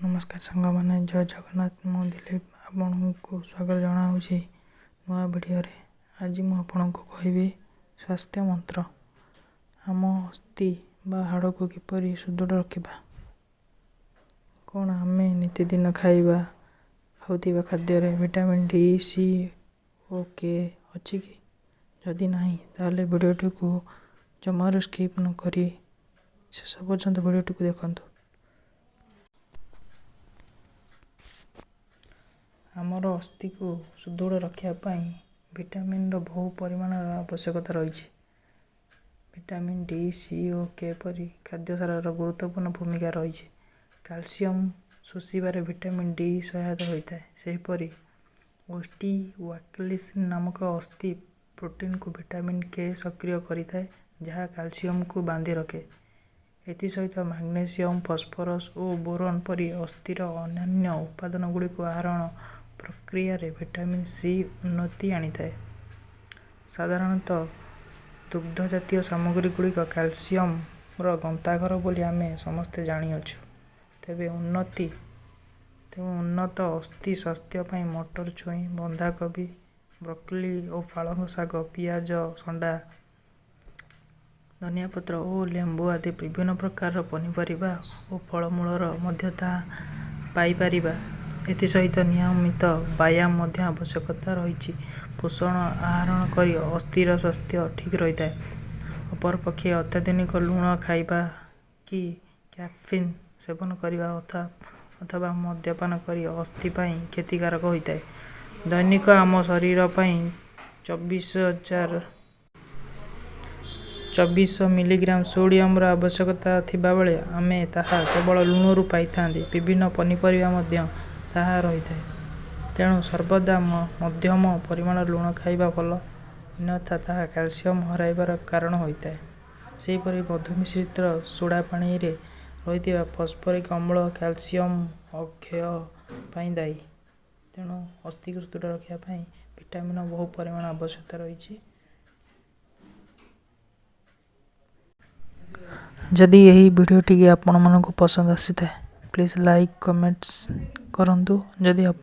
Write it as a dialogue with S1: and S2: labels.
S1: नमस्कार सांग मैंने जय जगन्नाथ मु दिलीप आपण को स्वागत जनाऊँगी नुआ वीडियो रे। आज मु आपन को कहबी स्वास्थ्य मंत्र। आम अस्थि बा हाड़ को किपरि सुदृढ़ रखा कौन आम नितिदिन खाइबा खाऊा खाद्य विटामिन डी सी ओ के अच्छी कि जदि नहीं ताले वीडियोटी को जमार स्किप न करी शेष पर्यंत वीडियोटी को देखंतु। आमर अस्थि को सुदृढ़ रखापी विटामिन बहु परिमाण आवश्यकता रही। विटामिन डी सी ओ के परी खाद्य सार गुरुत्वपूर्ण भूमिका रही। कैल्शियम शोषिबार विटामिन डी सहायता होता है। सेहीपरि ओस्टिओक्लेसिन नामक अस्थि प्रोटीन को विटामिन के सक्रिय करें जहाँ कैल्शियम को बांधि रखे। एसहित मैग्नेशियम फॉस्फोरस और बोरॉन परी अस्थिर अन्य उपादान गुड़िक आहरण प्रक्रिया रे विटामिन सी उन्नति आनी थाए। साधारणतः दुग्ध जातीय सामग्री गुड़िक कैल्शियम गंताघर बोली आमे समस्ते जानिअछु। तेबे उन्नत अस्थि स्वास्थ्य पाई मटर छुई बंधाकोबी ब्रोकोली और पालंग शाग पियाज संडा धनिया पत्र और लेंबू आदि विभिन्न प्रकार पनीपरिया और फलमूलर मध्य पाई परिबा। एसहित नियमित व्यायाम आवश्यकता रही। पोषण आहरण कर अस्थिर स्वास्थ्य ठीक रही है। अपरपक्षे अत्याधुनिक लुण खाइबा कि कैफीन सेवन करने अथवा मद्यपान कर अस्थि क्षतिकारक होता है। दैनिक आम शरीर पर 2400 मिलीग्राम सोडियम आवश्यकता थिबा बेले आमे ताहा केवल लुणु पाई था। विभिन्न पनीपरिया रही है। तेणु सर्वदा मध्यम परिमाण लुण खाइबा भल, अन्यथा ताहा कैल्शियम हराइबार कारण होता है। सेहीपरि मधुमिश्रित सोडा पानी रे रही फस्फोरिक अम्ल कैल्शियम अक्षय पाई दायी। तेणु अस्थि को सुदृढ़ रखापी विटामिन बहु परिमाण आवश्यकता रही। जदि यही वीडियोटी आपण मन को पसंद आसी था प्लीज लाइक कमेंट्स करंतु। जदि